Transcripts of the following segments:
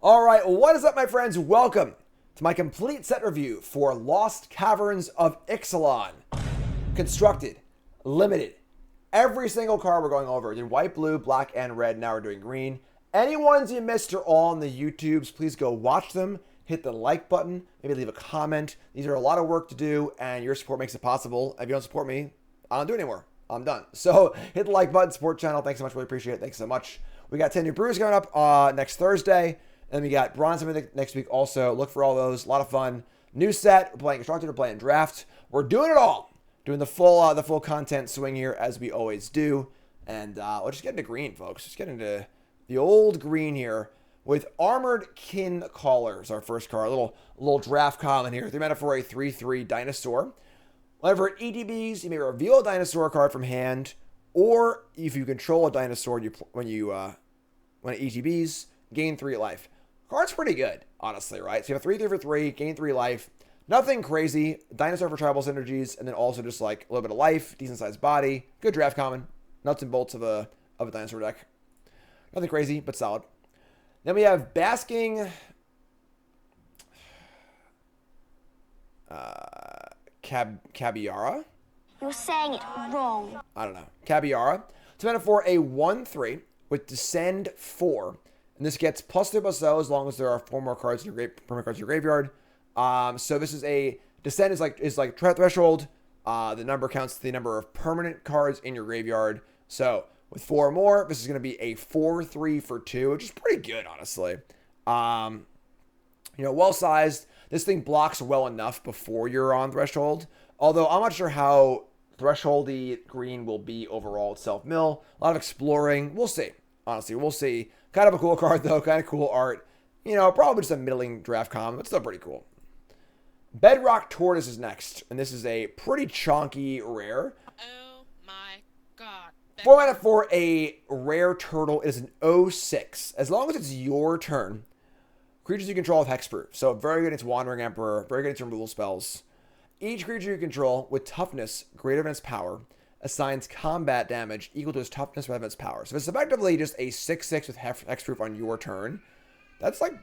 All right, what is up, my friends? Welcome to my complete set review for Lost Caverns of Ixalan. Constructed, limited. Every single card we're going over. Did white, blue, black, and red. Now we're doing green. Any ones you missed are all on the YouTubes. Please go watch them. Hit the like button. Maybe leave a comment. These are a lot of work to do, and your support makes it possible. If you don't support me, I don't do it anymore. I'm done. So hit the like button, support channel. Thanks so much. Really appreciate it. Thanks so much. We got 10 new brews coming up next Thursday. And we got Bronze next week also. Look for all those. A lot of fun. New set. We're playing Constructed. We're playing Draft. We're doing it all. Doing the full content swing here as we always do. And we'll just get into green, folks. Just get into the old green here with Armored Kincaller is our first card. A little draft common here. 3 mana for a 3/3 dinosaur. Whenever it ETBs, you may reveal a dinosaur card from hand, or if you control a dinosaur when it ETBs, gain 3 life. Card's pretty good, honestly, right? So you have 3/3 for 3, gain 3 life. Nothing crazy. Dinosaur for tribal synergies, and then also just like a little bit of life, decent sized body, good draft common, nuts and bolts of a dinosaur deck. Nothing crazy, but solid. Then we have Basking Cabara. You're saying it wrong. I don't know. Cabara. It's meant for a 1/3 with Descend 4. And this gets +2/+0 as long as there are 4 more cards in your graveyard. So this is a Descend is like threshold. The number counts the number of permanent cards in your graveyard. So with 4 more, this is going to be a 4/3 for 2, which is pretty good, honestly. Well sized. This thing blocks well enough before you're on threshold. Although I'm not sure how thresholdy green will be overall at self-mill. A lot of exploring. We'll see. Honestly, we'll see. Kind of a cool card, though. Kind of cool art. Probably just a middling draft common, but still pretty cool. Bedrock Tortoise is next, and this is a pretty chonky rare. Oh my god. 4 mana for a rare turtle. It is an 0/6. As long as it's your turn, creatures you control have hexproof. So very good against Wandering Emperor, very good against removal spells. Each creature you control with toughness greater than its power assigns combat damage equal to its toughness rather than its power. So if it's effectively just a 6/6 with hexproof on your turn, that's like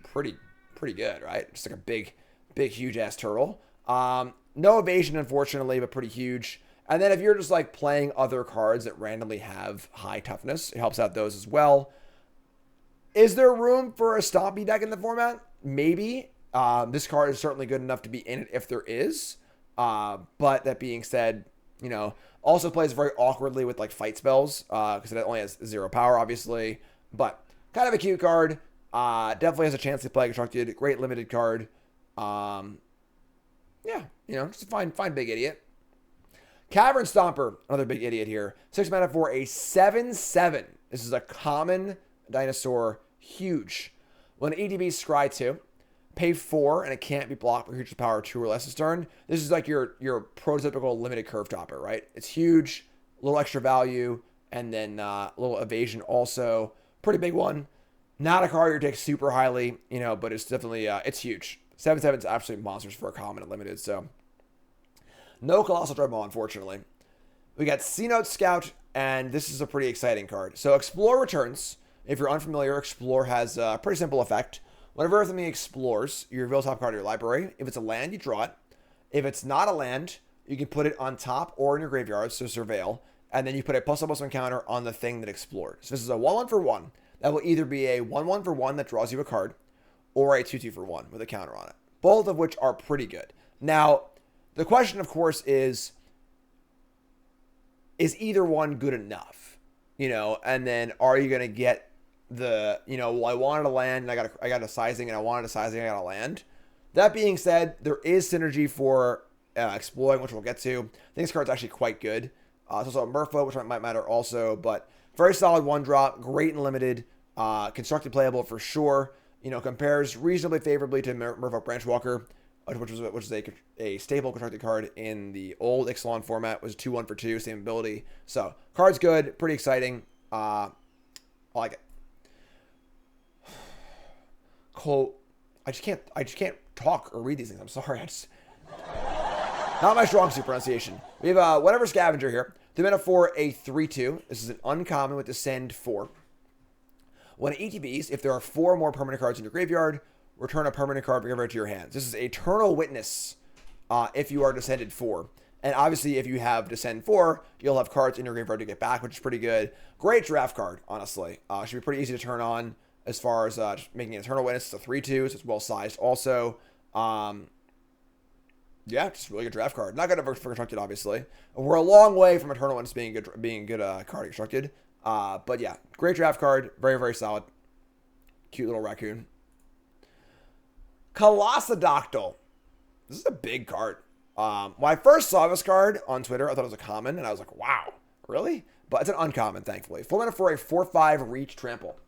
pretty good, right? Just like a big, huge ass turtle. No evasion, unfortunately, but pretty huge. And then if you're just like playing other cards that randomly have high toughness, it helps out those as well. Is there room for a Stompy deck in the format? Maybe. This card is certainly good enough to be in it if there is. But that being said, also plays very awkwardly with like fight spells because it only has 0 power, obviously. But kind of a cute card. Definitely has a chance to play constructed. Great limited card. Just a fine big idiot. Cavern Stomper, another big idiot here. 6 mana for a 7/7. This is a common dinosaur, huge. When EDB scry 2, pay 4, and it can't be blocked by creature's power 2 or less this turn. This is like your prototypical limited curve topper, right? It's huge, a little extra value, and then a little evasion also. Pretty big one. Not a card you take super highly, but it's definitely, it's huge. 7/7 is absolute monsters for a common and limited, so. No Colossal Dreadmaw, unfortunately. We got Cote Scout, and this is a pretty exciting card. So Explore returns. If you're unfamiliar, Explore has a pretty simple effect. Whenever something explores, you reveal top card of your library. If it's a land, you draw it. If it's not a land, you can put it on top or in your graveyard, so Surveil. And then you put a +1/+1 counter on the thing that explored. So this is a 1/1 for 1. That will either be a 1/1 for 1 that draws you a card, or a 2/2 for 1 with a counter on it. Both of which are pretty good. Now, the question, of course, is either one good enough? And then are you going to get I wanted a land, and I got a sizing, and I wanted a sizing, I got a land. That being said, there is synergy for exploring, which we'll get to. I think this card's actually quite good. It's also a Merfolk, which might matter also, but very solid 1-drop, great and limited, constructed playable for sure. Compares reasonably favorably to Merfolk Branchwalker, which is a stable constructed card in the old Ixalan format. It was 2/1 for 2, same ability. So card's good, pretty exciting. I like it. Cole, I just can't talk or read these things. I'm sorry. Not my strong suit pronunciation. We have whatever scavenger here. 3 mana for a 3/2. This is an uncommon with Descend 4. When it ETBs, if there are 4 more permanent cards in your graveyard, return a permanent card from your graveyard to your hands. This is Eternal Witness if you are Descended 4. And obviously, if you have Descend 4, you'll have cards in your graveyard to get back, which is pretty good. Great draft card, honestly. Should be pretty easy to turn on as far as just making an Eternal Witness. It's a 3-2, so it's well-sized also. Yeah, just really good draft card. Not good for constructed, obviously. We're a long way from Eternal Witness being good card constructed. But yeah, great draft card. Very, very solid. Cute little raccoon. Colossa Doyl. This is a big card. When I first saw this card on Twitter, I thought it was a common, and I was like, wow, really? But it's an uncommon, thankfully. 4 mana for a 4/5 reach trample.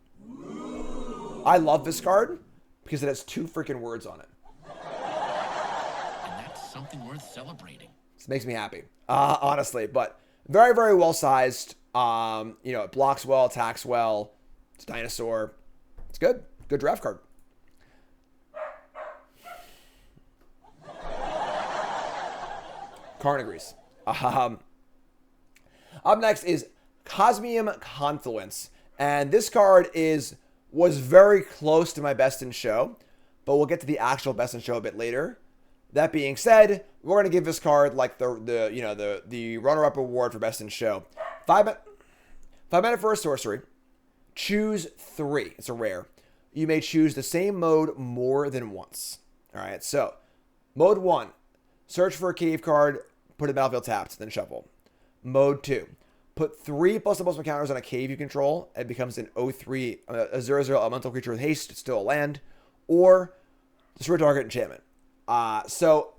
I love this card because it has 2 freaking words on it. And that's something worth celebrating. This makes me happy, honestly. But very, very well sized. It blocks well, attacks well. It's a dinosaur. It's good. Good draft card. Karn agrees. Up next is Cosmium Confluence. And this card was very close to my best in show, but we'll get to the actual best in show a bit later. That being said, we're going to give this card like the runner-up award for best in show. 5 mana for a sorcery. Choose 3. It's a rare. You may choose the same mode more than once. All right, so mode 1, search for a cave card, put it in battlefield tapped, then shuffle. Mode 2, put 3 +++ counters on a cave you control. It becomes an 0/3, a 0/0 elemental creature with haste. It's still a land. Or destroy target enchantment. So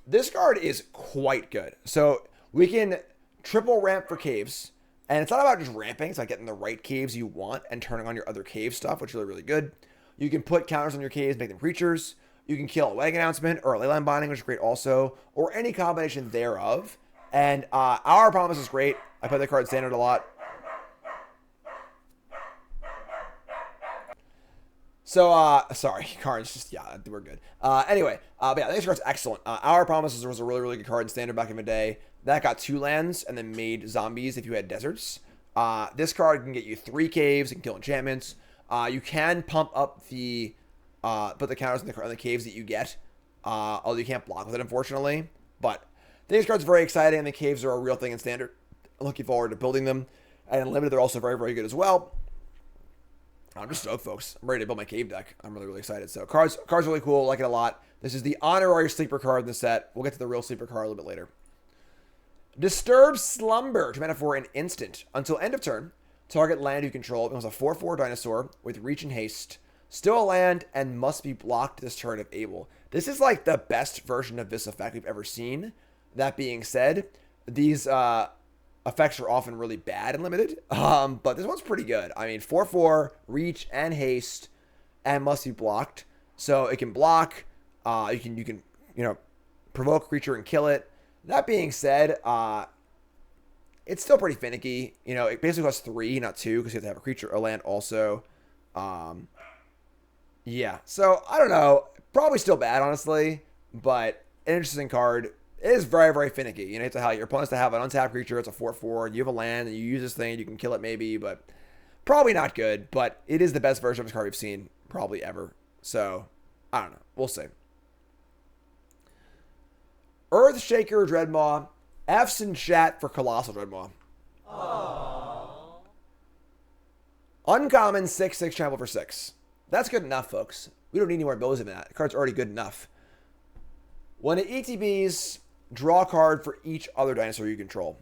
this card is quite good. So we can triple ramp for caves. And it's not about just ramping. It's like getting the right caves you want and turning on your other cave stuff, which is really, really good. You can put counters on your caves, make them creatures. You can kill a Wedding Announcement or a Leyline Binding, which is great also, or any combination thereof. And Our Promise is great. I play the card standard a lot. So, sorry, cards just, yeah, we're good. Anyway, but yeah, this card's excellent. Our Promises was a really, really good card in standard back in the day. That got 2 lands and then made zombies if you had deserts. This card can get you 3 caves and kill enchantments. You can pump up put the counters on the caves that you get. Although you can't block with it, unfortunately. But this card's very exciting, and the caves are a real thing in standard. I'm looking forward to building them. And in limited, they're also very, very good as well. I'm just stoked, folks. I'm ready to build my cave deck. I'm really, really excited. So cards really cool. I like it a lot. This is the honorary sleeper card in the set. We'll get to the real sleeper card a little bit later. Disturb Slumber. 2 mana for an instant. Until end of turn, target land you control becomes a 4/4 dinosaur with reach and haste. Still a land and must be blocked this turn if able. This is like the best version of this effect we've ever seen. That being said, these effects are often really bad and limited. But this one's pretty good. I mean, 4/4, reach and haste, and must be blocked. So it can block. You can provoke a creature and kill it. That being said, it's still pretty finicky. It basically costs 3, not 2, because you have to have a creature, a land also. Yeah, so I don't know. Probably still bad, honestly, but an interesting card. It is very, very finicky. You have to have your opponents to have an untapped creature. It's a 4/4. You have a land, and you use this thing. You can kill it maybe, but probably not good. But it is the best version of this card we've seen probably ever. So I don't know. We'll see. Earthshaker Dreadmaw. F's in chat for Colossal Dreadmaw. Aww. Uncommon 6/6 trample for 6. That's good enough, folks. We don't need any more abilities than that. The card's already good enough. When it ETBs, draw a card for each other dinosaur you control.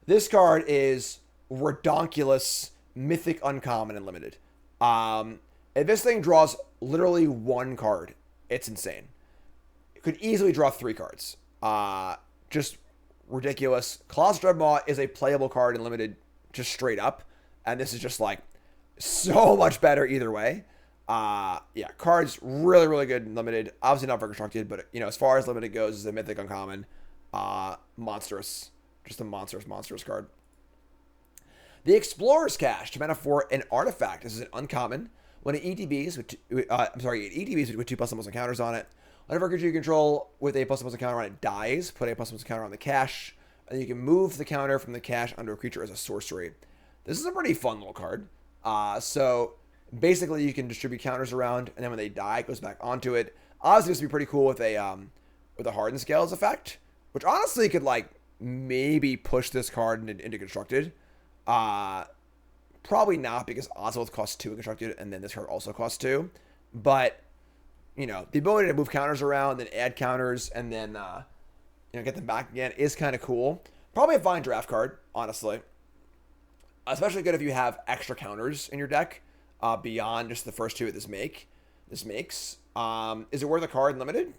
This card is redonkulous, mythic, uncommon, and limited. If this thing draws literally 1 card, it's insane. It could easily draw 3 cards. Just ridiculous. Colossal Dreadmaw is a playable card in limited, just straight up. And this is just like so much better either way. Yeah, cards really, really good and limited. Obviously not very constructed, but as far as limited goes, it's a mythic uncommon. Monstrous. Just a monstrous card. The Explorer's Cache, 2 mana for an artifact. This is an uncommon. When it ETBs with it ETBs with 2 ++ counters on it. Whenever creature you control with a ++ counter on it dies, put a ++ counter on the cache, and you can move the counter from the cache under a creature as a sorcery. This is a pretty fun little card. So Basically, you can distribute counters around, and then when they die, it goes back onto it. Obviously, this would be pretty cool with a hardened scales effect, which honestly could like maybe push this card into constructed. Probably not, because Oswald costs 2 in constructed, and then this card also costs 2. But you know, the ability to move counters around, then add counters, and then you know, get them back again is kind of cool. Probably a fine draft card, honestly. Especially good if you have extra counters in your deck beyond just the first 2 this makes. Is it worth a card in limited?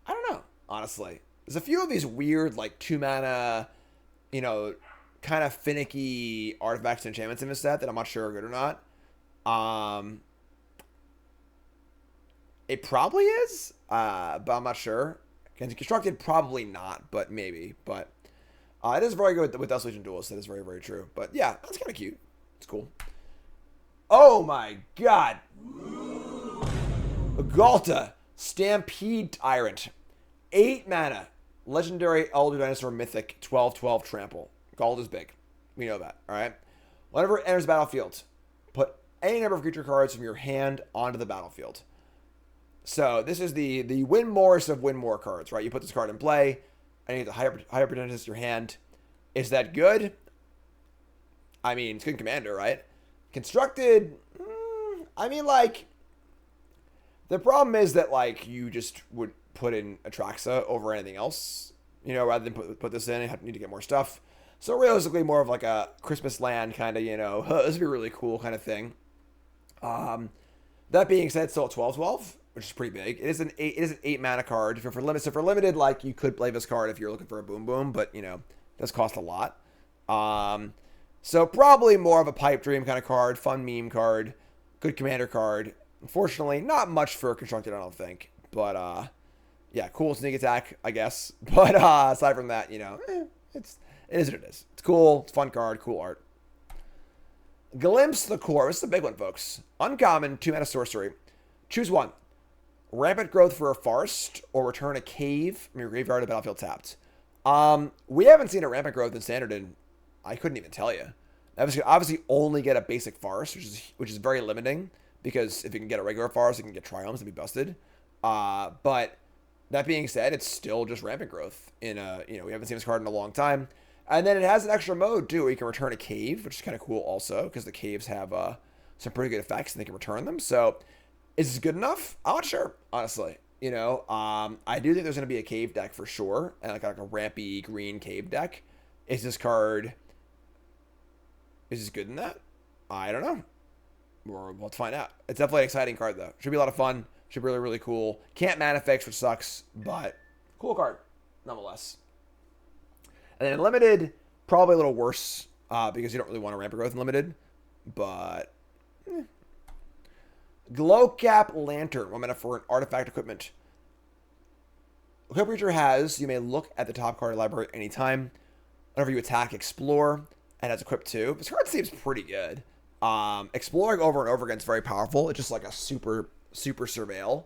I don't know, honestly. There's a few of these weird, like, 2-mana, you know, kind of finicky artifacts and enchantments in this set that I'm not sure are good or not. It probably is, but I'm not sure. Constructed, probably not, but maybe. But it is very good with Dust Legion Duelist. That is very, very true. But yeah, that's kind of cute. It's cool. Oh my god. Ghalta, Stampede Tyrant. 8 mana. Legendary Elder Dinosaur Mythic, 12/12 Trample. Ghalta's big. We know that, alright? Whenever it enters the battlefield, put any number of creature cards from your hand onto the battlefield. So this is the Winmoris of Winmore cards, right? You put this card in play, and you get the higher potential your hand. Is that good? I mean, it's good commander, right? Constructed, I mean, like, the problem is that, like, you just would put in Atraxa over anything else, you know, rather than put this in and need to get more stuff. So realistically, more of like a Christmas land kind of, you know, this would be really cool kind of thing. That being said, still at 12/12, which is pretty big. It is an 8 mana card. If you're for limited, so for limited, like, you could play this card if you're looking for a boom boom, but you know, it does cost a lot. So probably more of a pipe dream kind of card, fun meme card, good commander card. Unfortunately, not much for constructed, I don't think. But yeah, cool sneak attack, I guess. But aside from that, you know, it is what it is. It's cool. It's a fun card. Cool art. Glimpse the Core. This is a big one, folks. Uncommon, 2 MetaSorcery. Choose one. Rampant Growth for a Forest, or return a cave from your graveyard to battlefield tapped. We haven't seen a Rampant Growth in Standard in, I couldn't even tell you. Obviously only get a basic Forest, which is very limiting, because if you can get a regular Forest, you can get Triumphs and be busted. But that being said, it's still just Rampant Growth. You know, we haven't seen this card in a long time. And then it has an extra mode, too, where you can return a cave, which is kind of cool also, because the caves have some pretty good effects, and they can return them. So, is this good enough? I'm not sure, honestly. You know, I do think there's going to be a cave deck for sure, and like a rampy green cave deck. Is this good in that? I don't know. We'll have to find out. It's definitely an exciting card, though. Should be a lot of fun. Should be really, really cool. Can't mana fix, which sucks, but cool card, nonetheless. And then limited, probably a little worse, because you don't really want a Rampant Growth in limited, but Glowcap Lantern, 1 mana for an artifact equipment. Equip creature has, you may look at the top card of the library anytime. Whenever you attack, explore, and has equipped 2. This card seems pretty good. Exploring over and over again is very powerful. It's just like a super surveil.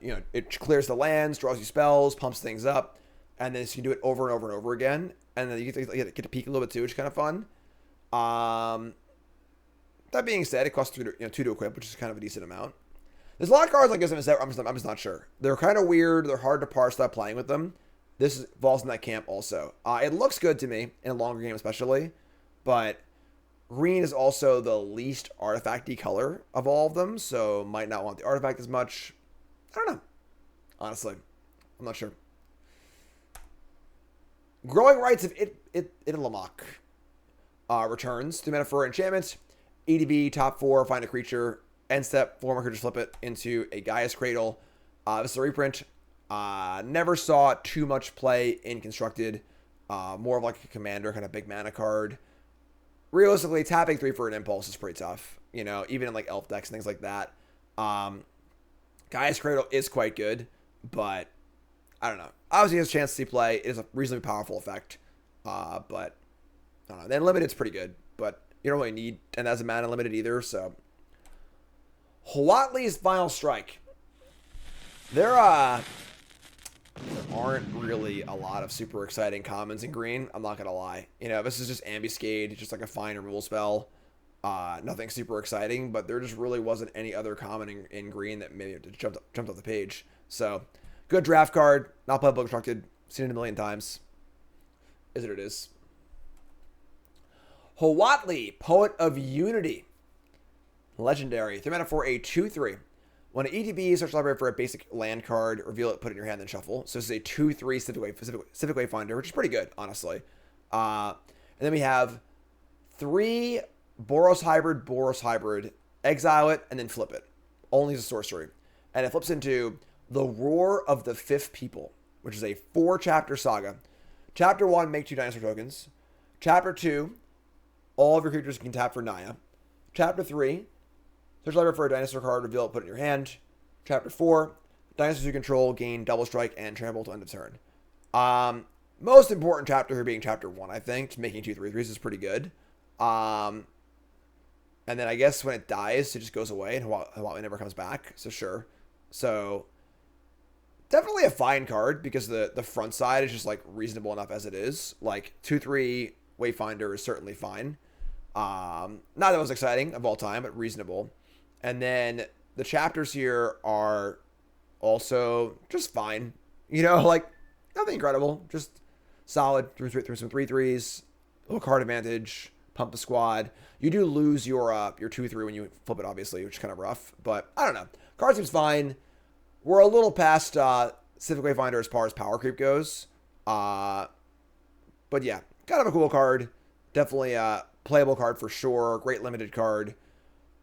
You know, it clears the lands, draws you spells, pumps things up, and then you can do it over and over and over again. And then you get to peek a little bit too, which is kind of fun. That being said, it costs 2 to equip, which is kind of a decent amount. There's a lot of cards like this in the set. I'm just not sure. They're kind of weird. They're hard to parse without playing with them. This falls in that camp also. It looks good to me in a longer game, especially, but green is also the least artifacty color of all of them, so might not want the artifact as much. I don't know. Honestly, I'm not sure. Growing Rights of Itok returns. 2 mana for enchantment. EDB, top 4, find a creature. End step, 4 more creatures, flip it into a Gaia's Cradle. This is a reprint. Never saw too much play in Constructed. More of like a commander, kind of big mana card. Realistically, tapping 3 for an impulse is pretty tough. You know, even in like elf decks and things like that. Gaia's Cradle is quite good, but I don't know. Obviously, it has a chance to see play. It is a reasonably powerful effect, but I don't know. Then limited's pretty good, but you don't really need, and that's a mana limited either. So, Huatli's Final Strike. There aren't really a lot of super exciting commons in green. I'm not gonna lie. You know, this is just Ambuscade, just like a fine removal spell. Nothing super exciting, but there just really wasn't any other common in green that maybe jumped off the page. So, good draft card. Not playable constructed. Seen it a million times. Is what it is. Huatli, Poet of Unity. Legendary. 3 mana for a 2/3. When an ETB, search library for a basic land card, reveal it, put it in your hand, then shuffle. So this is a 2/3 Civic Wayfinder, which is pretty good, honestly. And then we have 3 Boros Hybrid, exile it, and then flip it. Only as a sorcery. And it flips into the Roar of the Fifth People, which is a 4-chapter saga. Chapter 1, make 2 dinosaur tokens. Chapter 2, all of your creatures can tap for Naya. Chapter 3, search library for a dinosaur card, reveal it, put it in your hand. Chapter 4, dinosaurs you control gain double strike and trample to end of turn. Most important chapter here being chapter 1, I think. Making 2 3/3s is pretty good. And then I guess when it dies, it just goes away and Huatli never comes back. So sure. So definitely a fine card because the front side is just like reasonable enough as it is. Like 2/3 Wayfinder is certainly fine. Not the most exciting of all time, but reasonable. And then the chapters here are also just fine. You know, like nothing incredible. Just solid through some 3/3s. Little card advantage. Pump the squad. You do lose your 2/3 when you flip it, obviously, which is kind of rough. But I don't know. Card seems fine. We're a little past Civic Wayfinder as far as power creep goes. But yeah, kind of a cool card. Definitely a playable card for sure. Great limited card.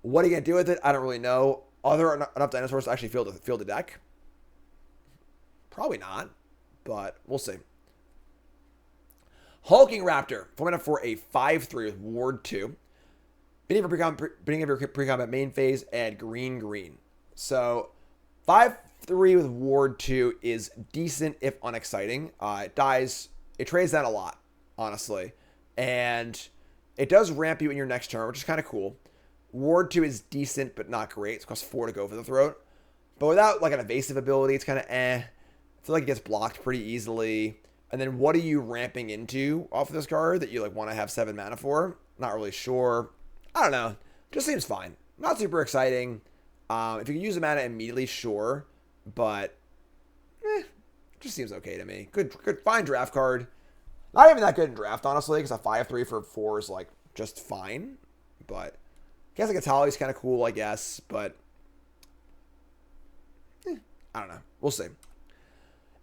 What are you going to do with it? I don't really know. Are there enough dinosaurs to actually field the deck? Probably not, but we'll see. Hulking Raptor. 4 mana for a 5/3 with Ward 2. Beginning of your pre-combat main phase, add green. So 5/3 with Ward 2 is decent if unexciting. It dies. It trades that a lot, honestly. And it does ramp you in your next turn, which is kind of cool. Ward 2 is decent, but not great. It costs 4 to go for the throat. But without like an evasive ability, it's kind of eh. I feel like it gets blocked pretty easily. And then what are you ramping into off of this card that you like want to have 7 mana for? Not really sure. I don't know. Just seems fine. Not super exciting. If you can use the mana immediately, sure. But just seems okay to me. Good, fine draft card. Not even that good in draft, honestly, because a 5/3 for 4 is like just fine. But I guess like Itali is kind of cool, I guess. But I don't know. We'll see.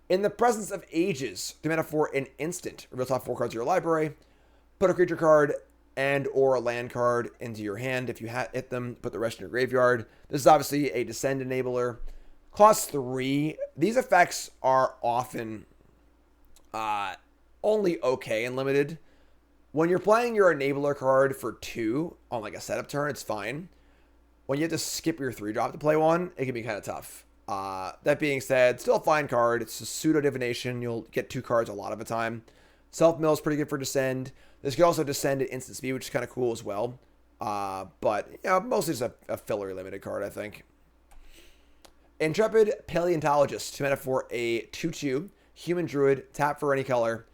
In the Presence of Ages, 3 mana for an instant. Reveal top 4 cards of your library. Put a creature card and or a land card into your hand. If you hit them, put the rest in your graveyard. This is obviously a Descend enabler. Cost 3. These effects are often only okay and limited. When you're playing your enabler card for 2 on like a setup turn, it's fine. When you have to skip your 3-drop to play one, it can be kind of tough. That being said, still a fine card. It's a pseudo divination. You'll get 2 cards a lot of the time. Self mill is pretty good for Descend. This could also Descend at instant speed, which is kind of cool as well. But yeah, mostly just a filler limited card, I think. Intrepid Paleontologist, 2 mana for a 2/2 human druid. Tap for any color.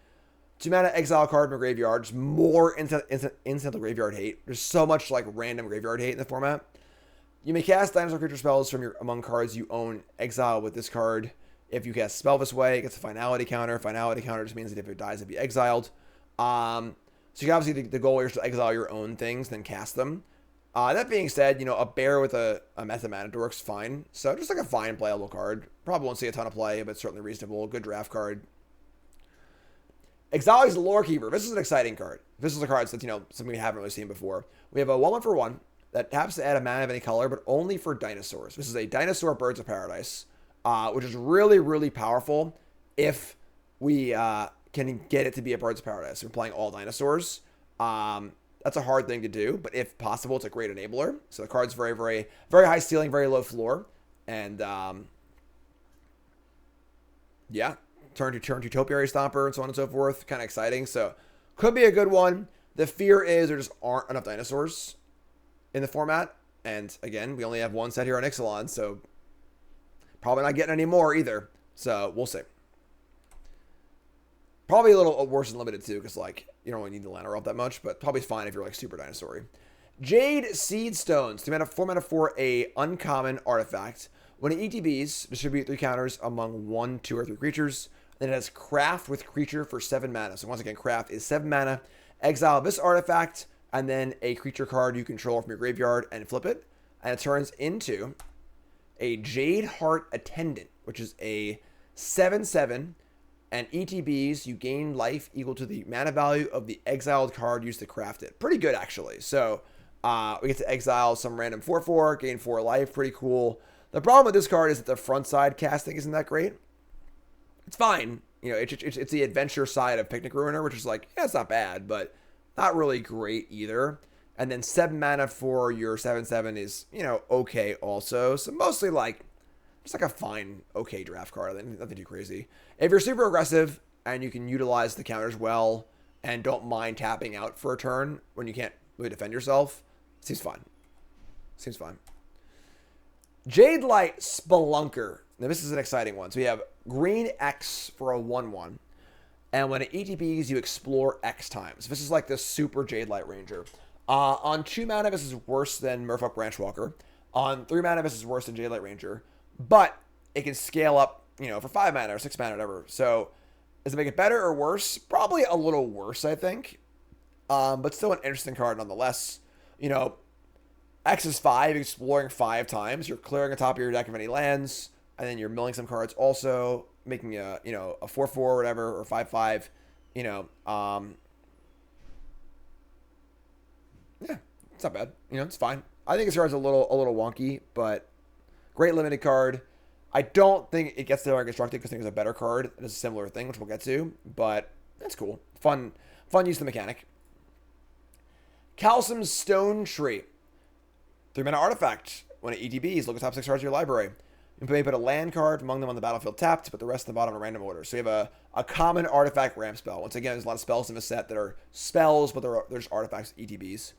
2 mana exile card from a graveyard. Just more instant graveyard hate. There's so much like random graveyard hate in the format. You may cast dinosaur creature spells from among cards you own exile with this card. If you cast a spell this way, it gets a finality counter. Finality counter just means that if it dies, it'd be exiled. So you obviously the goal here is to exile your own things, then cast them. That being said, you know, a bear with a Method Matador is fine. So just like a fine playable card. Probably won't see a ton of play, but certainly reasonable. Good draft card. Exili's Lorekeeper. This is an exciting card. This is a card that's, you know, something we haven't really seen before. We have a 1/1 for 1 that happens to add a mana of any color, but only for dinosaurs. This is a Dinosaur Birds of Paradise, which is really, really powerful if we can get it to be a Birds of Paradise. We're playing all dinosaurs. That's a hard thing to do, but if possible, it's a great enabler. So the card's very, very, very high ceiling, very low floor. And yeah, turn to Topiary Stomper and so on and so forth. Kind of exciting. So could be a good one. The fear is there just aren't enough dinosaurs in the format. And again, we only have 1 set here on Ixalan, so probably not getting any more either. So we'll see. Probably a little worse than limited too, because like you don't really need the land roll that much, but probably fine if you're like super dinosaur-y. Jade Seed Stones. 4 mana for a uncommon artifact. When it ETBs, distribute 3 counters among 1, 2, or 3 creatures. Then it has Craft with creature for 7 mana. So once again, Craft is 7 mana. Exile this artifact, and then a creature card you control from your graveyard and flip it. And it turns into a Jade Heart Attendant, which is a 7/7. And ETBs, you gain life equal to the mana value of the exiled card used to craft it. Pretty good, actually. So we get to exile some random 4/4, gain 4 life. Pretty cool. The problem with this card is that the front side casting isn't that great. It's fine. You know, it's the adventure side of Picnic Ruiner, which is like, yeah, it's not bad, but not really great either. And then 7 mana for your 7/7 is, you know, okay also. So mostly like, just like a fine, okay draft card. Nothing too crazy. If you're super aggressive and you can utilize the counters well and don't mind tapping out for a turn when you can't really defend yourself, seems fine. Seems fine. Jade Light Spelunker. Now this is an exciting one. So we have green X for a 1/1. And when it ETBs, you explore X times. This is like the super Jade Light Ranger. On 2 mana, this is worse than Merfolk Branchwalker. On 3 mana, this is worse than Jade Light Ranger. But it can scale up, you know, for 5 mana or 6 mana, whatever. So does it make it better or worse? Probably a little worse, I think. But still an interesting card nonetheless. You know, X is 5, exploring 5 times. You're clearing the top of your deck of any lands, and then you're milling some cards also, making a, you know, a 4/4 or whatever, or 5/5, you know, yeah, it's not bad. You know, it's fine. I think this card's a little wonky, but great limited card. I don't think it gets there unconstructed because I think it's a better card. It is a similar thing, which we'll get to, but that's cool. Fun use of the mechanic. Calcim's Stone Tree. 3 mana artifact. When it ETBs, look at the top 6 cards of your library. You may put a land card among them on the battlefield tapped, put the rest of the bottom in random order. So you have a common artifact ramp spell. Once again, there's a lot of spells in the set that are spells, but there's artifacts, ETBs.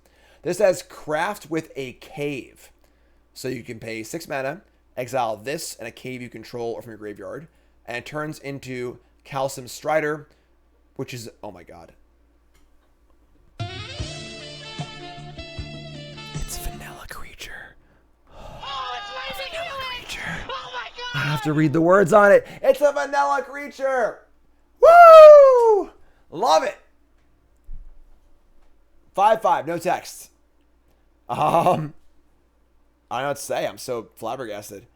This has Craft with a Cave. So you can pay 6 mana, exile this and a cave you control or from your graveyard, and it turns into Calcim's Strider, which is, oh my god. It's Vanilla Creature. Oh, it's my Vanilla Creature! Oh my I god! have to read the words on it. It's a Vanilla Creature! Woo! Love it! 5/5, no text. I don't know what to say. I'm so flabbergasted.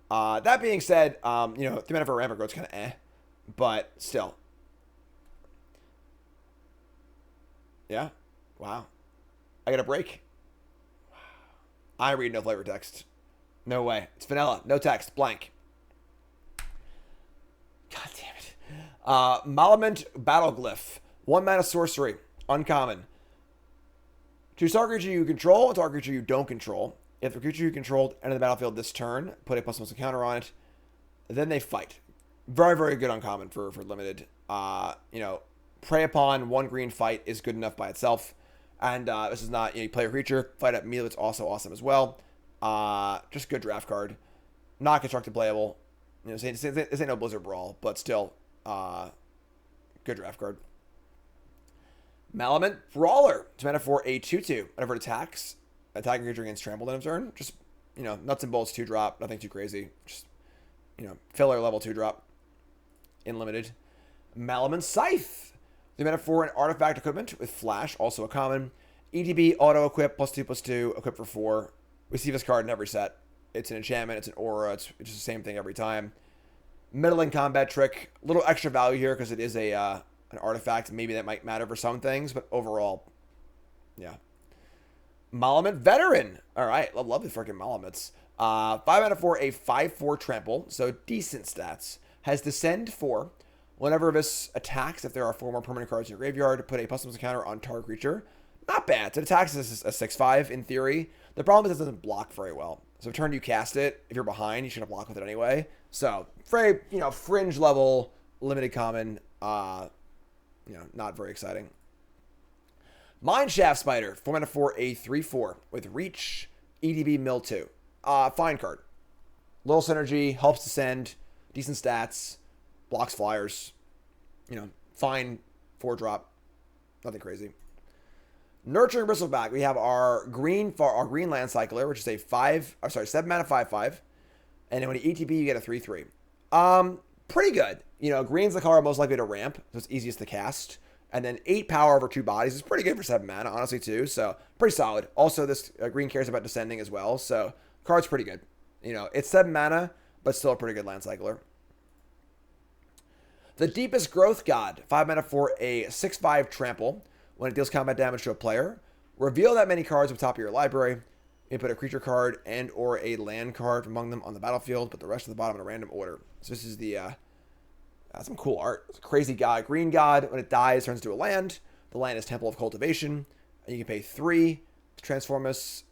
That being said, you know, 3 mana for a Rampart Growth's kind of but still. Yeah. Wow. I get a break. I read no flavor text. No way. It's vanilla. No text. Blank. God damn it. Malaman Battleglyph. 1 mana sorcery. Uncommon. Choose target creature you control and target creature you don't control. If the creature you controlled enter the battlefield this turn, put a +1 counter on it. Then they fight. Very, very good uncommon for limited. You know, prey upon 1 green fight is good enough by itself. And this is not, you know, you play a creature, fight up melee, it's also awesome as well. Just good draft card. Not constructed playable. You know, this ain't no Blizzard Brawl, but still, good draft card. Malaman Brawler. 2 mana for a 2/2. Whenever it attacks, attacking creature gains trampled in a turn. Just, you know, nuts and bolts 2-drop. Nothing too crazy. Just, you know, filler level 2-drop. In limited. Malaman Scythe. 3 mana for an artifact equipment with flash. Also a common. ETB auto equip +2/+2. Equip for 4. We see this card in every set. It's an enchantment. It's an aura. It's just the same thing every time. Middling combat trick. A little extra value here because it is an artifact. Maybe that might matter for some things, but overall, yeah. Malaman Veteran. All right, love the freaking Malamutes. 5 mana for a 5/4 trample, so decent stats. Has Descend 4. Whenever this attacks, if there are 4 more permanent cards in your graveyard, put a +1 counter on target creature. Not bad. So it attacks as a 6/5 in theory. The problem is it doesn't block very well. So turn you cast it, if you're behind, you shouldn't block with it anyway. So very, you know, fringe level, limited common. You know, not very exciting. Mineshaft Spider, 4 mana for a 3/4 with reach, EDB mill 2. Fine card. Little synergy, helps descend, decent stats, blocks flyers. You know, fine 4-drop. Nothing crazy. Nurturing Bristleback, we have our green land cycler, which is a 7 mana 5/5. And then when you ETB, you get a 3/3. Pretty good. You know, green's the color most likely to ramp, so it's easiest to cast. And then 8 power over 2 bodies is pretty good for 7 mana, honestly, too. So, pretty solid. Also, this green cares about descending as well, so card's pretty good. You know, it's 7 mana, but still a pretty good land cycler. The Deepest Growth God, 5 mana for a 6/5 trample. When it deals combat damage to a player, reveal that many cards from the top of your library. You put a creature card and or a land card among them on the battlefield, but the rest of the bottom in a random order. So this is the, that's some cool art. It's a crazy god. Green god, when it dies, turns into a land. The land is Temple of Cultivation. And you can pay 3 to transform us.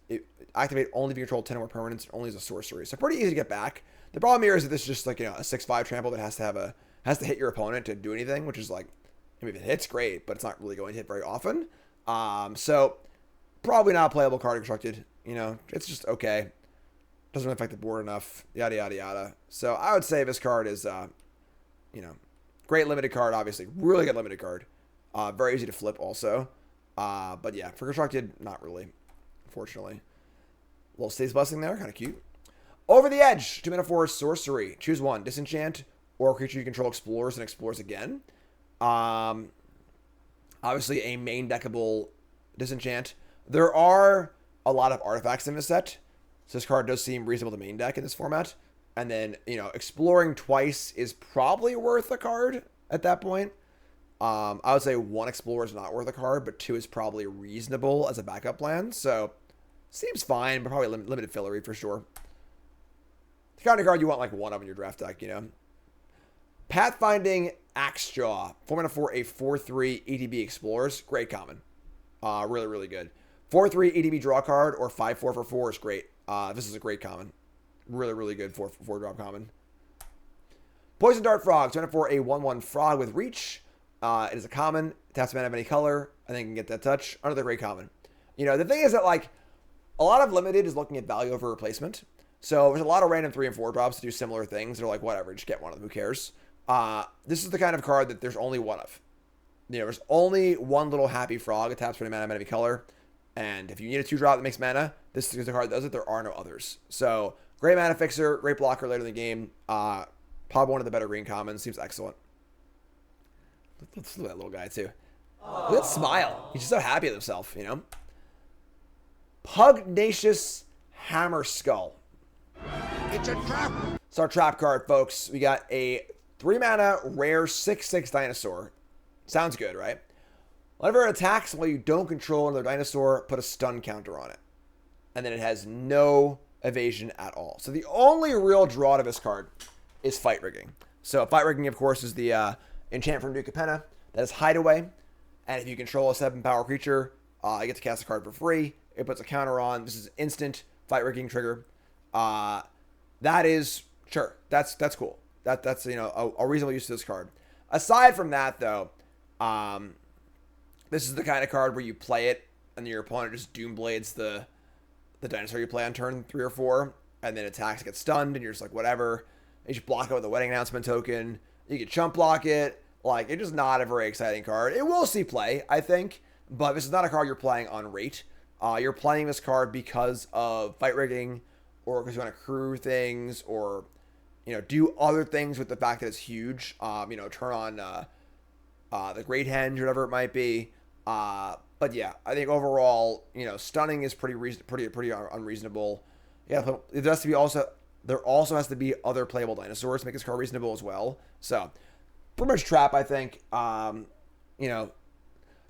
Activate only if you control 10 or more permanents, only as a sorcery. So pretty easy to get back. The problem here is that this is just like, you know, a 6/5 trample that has to hit your opponent to do anything, which is like, I mean, if it hits, great, but it's not really going to hit very often. So probably not a playable card constructed. You know, it's just okay. Doesn't really affect the board enough. Yada, yada, yada. So I would say this card is, you know, great limited card, obviously. Really good limited card. Very easy to flip also. But yeah, for constructed, not really, unfortunately. Little Stays Blessing there, kind of cute. Over the Edge, 2 mana for sorcery. Choose one. Disenchant or a creature you control explores and explores again. Obviously a main deckable Disenchant. There are a lot of artifacts in this set, so this card does seem reasonable to main deck in this format. And then, you know, exploring twice is probably worth a card at that point. I would say 1 Explorer is not worth a card, but 2 is probably reasonable as a backup plan. So, seems fine, but probably limited fillery for sure. The kind of card you want like 1 of in your draft deck, you know. Pathfinding Axejaw, 4 mana for a 4/3 EDB Explorers. Great common. Really, really good. 4/3 EDB draw card or 5/4 for 4 is great. This is a great common. Really, really good 4 drop common. Poison Dart Frog, 2 mana for a 1/1 frog with reach. It is a common. Taps mana of any color. I think you can get that touch. Another great common. You know, the thing is that, like, a lot of limited is looking at value over replacement. So there's a lot of random 3 and 4 drops to do similar things. They're like, whatever, just get one of them. Who cares? This is the kind of card that there's only one of. You know, there's only one little happy frog. It taps for any mana of any color. And if you need a 2-drop that makes mana, this is the card that does it. There are no others. So, great mana fixer, great blocker later in the game. Probably one of the better green commons. Seems excellent. Let's look at that little guy, too. Look at that smile. He's just so happy with himself, you know? Pugnacious Hammer Skull. It's a trap! It's our trap card, folks. We got a 3 mana rare 6/6 dinosaur. Sounds good, right? Whenever it attacks while you don't control another dinosaur, put a stun counter on it. And then it has no evasion at all. So the only real draw to this card is Fight Rigging. So Fight Rigging, of course, is the enchant from Duke Capenna. That is Hideaway. And if you control a 7-power creature, you get to cast a card for free. It puts a counter on. This is instant Fight Rigging trigger. That is, sure, that's cool. That's you know, a reasonable use of this card. Aside from that, though, this is the kind of card where you play it and your opponent just Doomblades the dinosaur you play on turn 3 or 4, and then attacks, gets stunned, and you're just like, whatever. You just block it with a wedding announcement token. You can chump block it. Like, it's just not a very exciting card. It will see play, I think, but this is not a card you're playing on rate. You're playing this card because of Fight Rigging, or because you want to crew things, or, you know, do other things with the fact that it's huge. You know, turn on the Great Henge, whatever it might be. But yeah, I think overall, you know, stunning is pretty unreasonable. Yeah, it has to be also. There also has to be other playable dinosaurs to make this card reasonable as well. So, pretty much trap, I think. You know,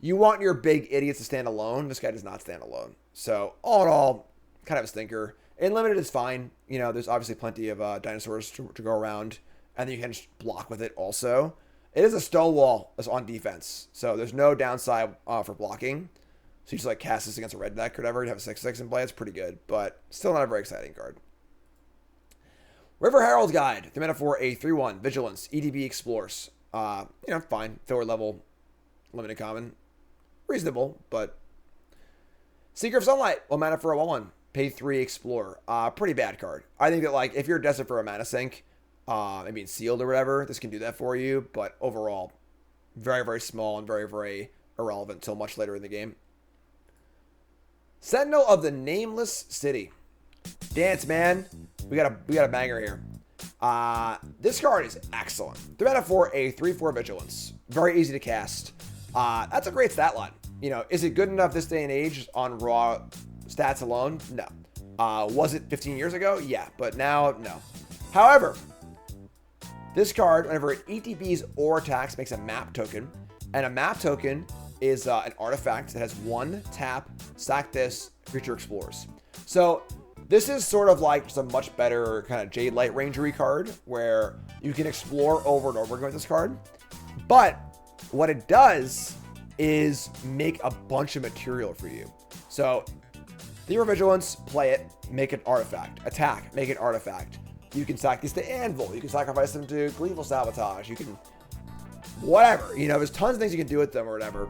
you want your big idiots to stand alone. This guy does not stand alone. So, all in all, kind of a stinker. In limited is fine. You know, there's obviously plenty of dinosaurs to go around, and then you can just block with it also. It is a Stonewall that's on defense, so there's no downside for blocking. So you just like cast this against a red deck or whatever, you have a 6/6 in play. It's pretty good, but still not a very exciting card. River Herald's Guide, 3 mana for a 3/1 Vigilance EDB Explores. You know, fine, lower level, limited common, reasonable, but Seeker of Sunlight, 1 mana for a 1/1 pay 3 Explore. Pretty bad card. I think that, like, if you're desperate for a mana sink, I mean sealed or whatever, this can do that for you, but overall very, very small and very, very irrelevant until much later in the game. Sentinel of the Nameless City. Dance, man. We got a banger here. This card is excellent. 3 mana for a 3/4 Vigilance. Very easy to cast. That's a great stat line. You know, is it good enough this day and age on raw stats alone? No. Was it 15 years ago? Yeah, but now, no. However, this card, whenever it ETBs or attacks, makes a map token. And a map token is an artifact that has 1 tap, sack this, creature explores. So this is sort of like just a much better kind of Jade Light Rangery card where you can explore over and over again with this card. But what it does is make a bunch of material for you. So 3 Vigilance, play it, make an artifact. Attack, make an artifact. You can sack these to Anvil. You can sacrifice them to Gleeful Sabotage. You can whatever. You know, there's tons of things you can do with them or whatever.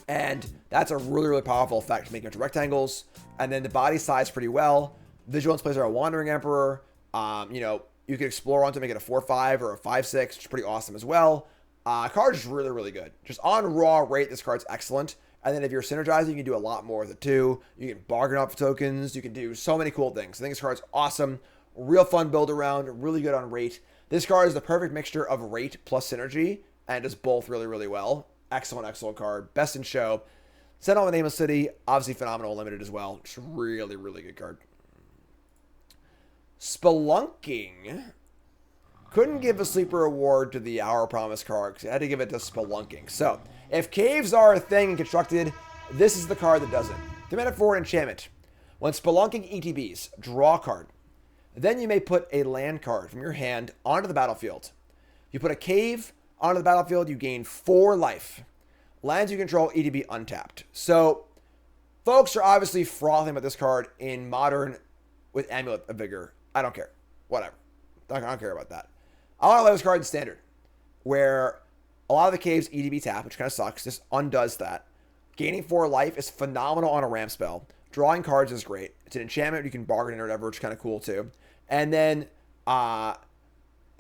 And that's a really, really powerful effect, making it to rectangles. And then the body size pretty well. Vigilance plays are a Wandering Emperor. You know, you can explore onto make it a 4/5 or a 5/6, which is pretty awesome as well. Card's just really, really good. Just on raw rate, this card's excellent. And then if you're synergizing, you can do a lot more with it too. You can bargain up tokens. You can do so many cool things. I think this card's awesome. Real fun build around. Really good on rate. This card is the perfect mixture of rate plus synergy and does both really, really well. Excellent, excellent card. Best in show. Sentinel of the Nameless City. Obviously phenomenal limited as well. Just really, really good card. Spelunking. Couldn't give a sleeper award to the Hour Promise card because I had to give it to Spelunking. So, if caves are a thing in Constructed, this is the card that does it. 3 mana for an enchantment. When Spelunking ETBs, draw a card. Then you may put a land card from your hand onto the battlefield. You put a cave onto the battlefield, you gain 4 life. Lands you control ETB untapped. So, folks are obviously frothing about this card in Modern with Amulet of Vigor. I don't care. Whatever. I don't care about that. I want to play this card in Standard, where a lot of the caves ETB tap, which kind of sucks. This undoes that. Gaining 4 life is phenomenal on a ramp spell. Drawing cards is great. It's an enchantment you can bargain in or whatever, which is kind of cool too. And then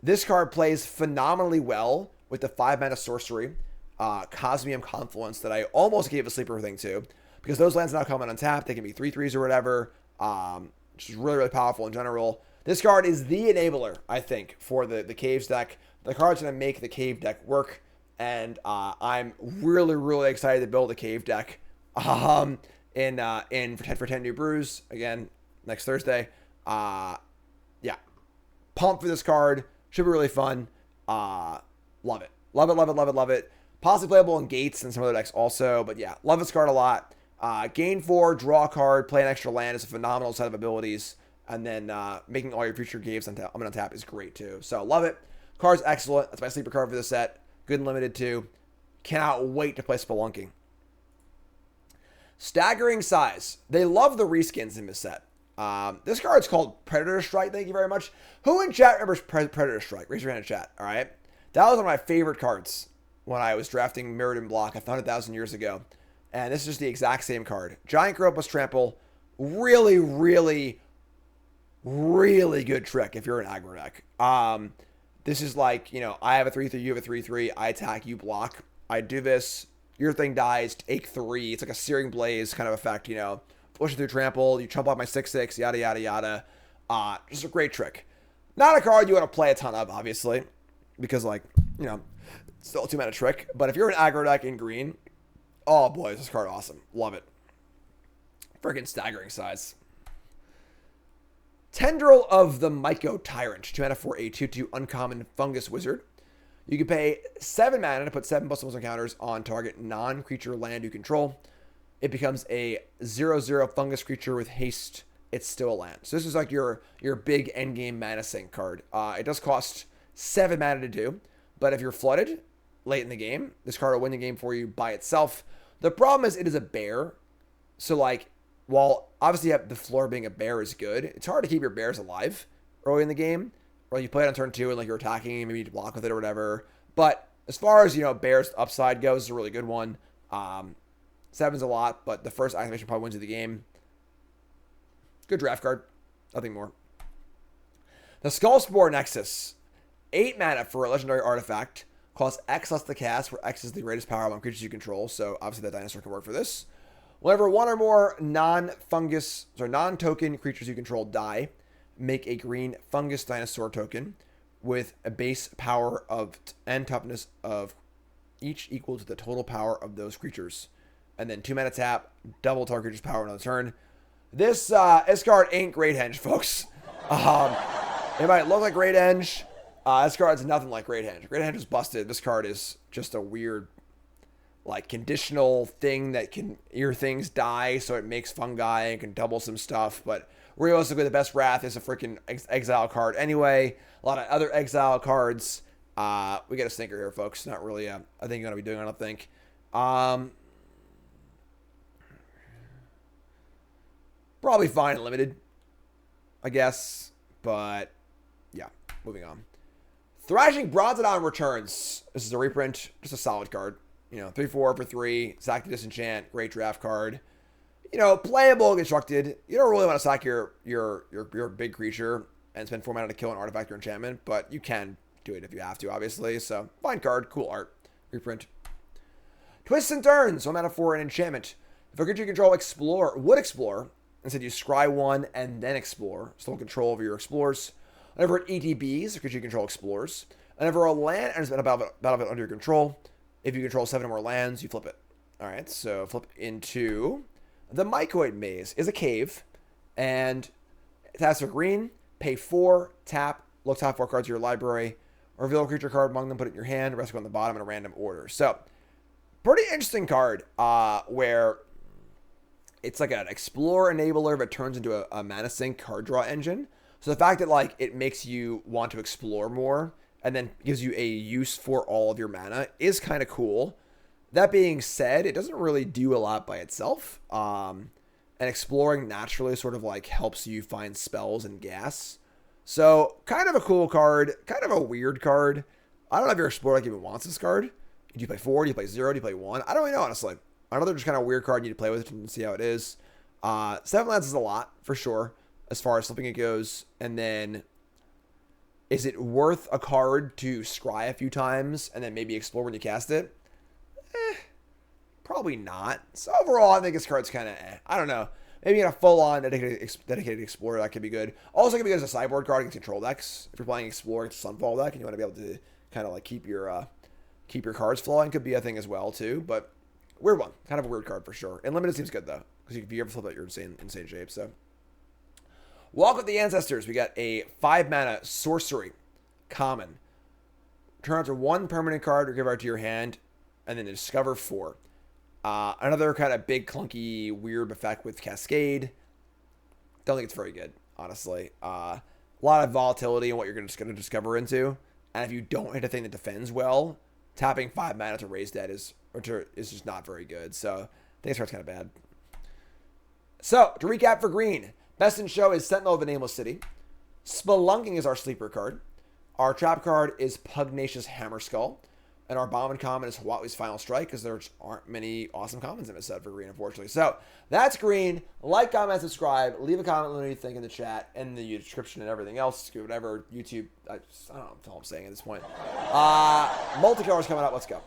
this card plays phenomenally well with the 5 mana sorcery, Cosmium Confluence, that I almost gave a sleeper thing to, because those lands now come in untapped. They can be 3/3s or whatever, which is really, really powerful in general. This card is the enabler, I think, for the Caves deck. The card's going to make the Cave deck work, and I'm really, really excited to build a Cave deck for 10 new brews, again, next Thursday. Yeah. Pumped for this card. Should be really fun. Love it. Love it, love it, love it, love it. Possibly playable in Gates and some other decks also, but yeah, love this card a lot. Gain 4, draw a card, play an extra land is a phenomenal set of abilities. And then making all your future caves on tap is great too. So love it. Card's excellent. That's my sleeper card for the set. Good and limited too. Cannot wait to play Spelunking. Staggering Size. They love the reskins in this set. This card's called Predator Strike. Thank you very much. Who in chat remembers Predator Strike? Raise your hand in chat. All right. That was one of my favorite cards when I was drafting Mirrodin Block 100,000 years ago. And this is just the exact same card. Giant Growth plus Trample. Really, really, really good trick if you're an aggro deck. This is like, you know, I have a 3/3, you have a 3/3. I attack, you block. I do this. Your thing dies. Take 3. It's like a Searing Blaze kind of effect, you know. Push it through Trample. You chump off my 6/6. Yada, yada, yada. Just a great trick. Not a card you want to play a ton of, obviously. Because, like, you know, still a 2 mana trick. But if you're an aggro deck in green, oh boy, is this card awesome. Love it. Freaking Staggering Size. Tendril of the Myco Tyrant. 2 mana for a 2/2 uncommon fungus wizard. You can pay 7 mana to put 7+1 encounters on target non-creature land you control. It becomes a 0/0 fungus creature with haste. It's still a land. So this is like your big endgame mana sink card. It does cost 7 mana to do, but if you're flooded late in the game, this card will win the game for you by itself. The problem is it is a bear. So like, while obviously the floor being a bear is good, it's hard to keep your bears alive early in the game. Or you play it on turn 2 and like you're attacking, maybe you block with it or whatever. But as far as, you know, bears upside goes, it's a really good one. 7's a lot, but the first activation probably wins you the game. Good draft card. Nothing more. The Skullspore Nexus. 8 mana for a legendary artifact. Costs X less to cast, where X is the greatest power among creatures you control. So obviously that dinosaur can work for this. Whenever one or more non-token creatures you control die, make a green fungus dinosaur token with a base power of and toughness of each equal to the total power of those creatures. And then 2 mana tap, double target creature's power another turn. This card ain't Great Henge, folks. It might look like Great Henge. This card's nothing like Great Henge. Great Henge is busted. This card is just a weird, like, conditional thing that can, your things die, so it makes fungi and can double some stuff. But realistically, the best Wrath is a freaking exile card anyway. A lot of other exile cards. We got a stinker here, folks. Not really a thing you're going to be doing, I don't think. Probably fine limited, I guess. But, yeah, moving on. Thrashing Bronzodon returns. This is a reprint. Just a solid card. You know, 3/4 for 3. Sack the Disenchant. Great draft card. You know, playable, constructed. You don't really want to sack your big creature and spend 4 mana to kill an artifact or enchantment, but you can do it if you have to, obviously. So, fine card. Cool art. Reprint. Twists and Turns. 1 mana for an enchantment. If a creature you control would explore, instead you scry 1 and then explore. Still in control over your explores. Whenever it ETBs, a creature you control explores. Whenever a land enters a battlefield under your control, if you control 7 or more lands, you flip it. Alright, so flip into the Mycoid Maze. Is a cave, and it has for green, pay 4, tap, look top 4 cards of your library, reveal a creature card among them, put it in your hand, the rest go on the bottom in a random order. So, pretty interesting card, where it's like an Explorer enabler, but turns into a mana sink card draw engine. So the fact that, like, it makes you want to explore more and then gives you a use for all of your mana is kind of cool. That being said, it doesn't really do a lot by itself. And exploring naturally sort of like helps you find spells and gas. So kind of a cool card, kind of a weird card. I don't know if your Explorer like even wants this card. Do you play 4? Do you play 0? Do you play 1? I don't really know, honestly. Another just kind of weird card you need to play with it and see how it is. 7 lands is a lot, for sure, as far as flipping it goes. And then, is it worth a card to scry a few times and then maybe explore when you cast it? Probably not. So overall, I think this card's kind of I don't know. Maybe in a full-on dedicated Explorer, that could be good. Also, it could be good as a sideboard card against control decks. If you're playing Explorer against Sunfall deck and you want to be able to kind of like keep your cards flowing, could be a thing as well, too. But weird one. Kind of a weird card for sure. And limited seems good, though. Because if you ever flip that, you're insane shape. So, Walk with the Ancestors. We got a 5 mana sorcery. Common. Turn out to 1 permanent card or give it to your hand. And then discover 4. Another kind of big, clunky, weird effect with Cascade. Don't think it's very good, honestly. A lot of volatility in what you're going to discover into. And if you don't hit a thing that defends well, tapping 5 mana to raise that is just not very good. So I think this card's kind of bad. So, to recap for green, best in show is Sentinel of the Nameless City. Spelunking is our sleeper card. Our trap card is Pugnacious Hammerskull. And our Bombin Common is Huatli's Final Strike, because there aren't many awesome commons in this set for green, unfortunately. So, that's green. Like, comment, subscribe. Leave a comment, let me know what you think in the chat, and the description and everything else. Whatever, YouTube. I don't know what I'm saying at this point. Multicolor's coming up. Let's go.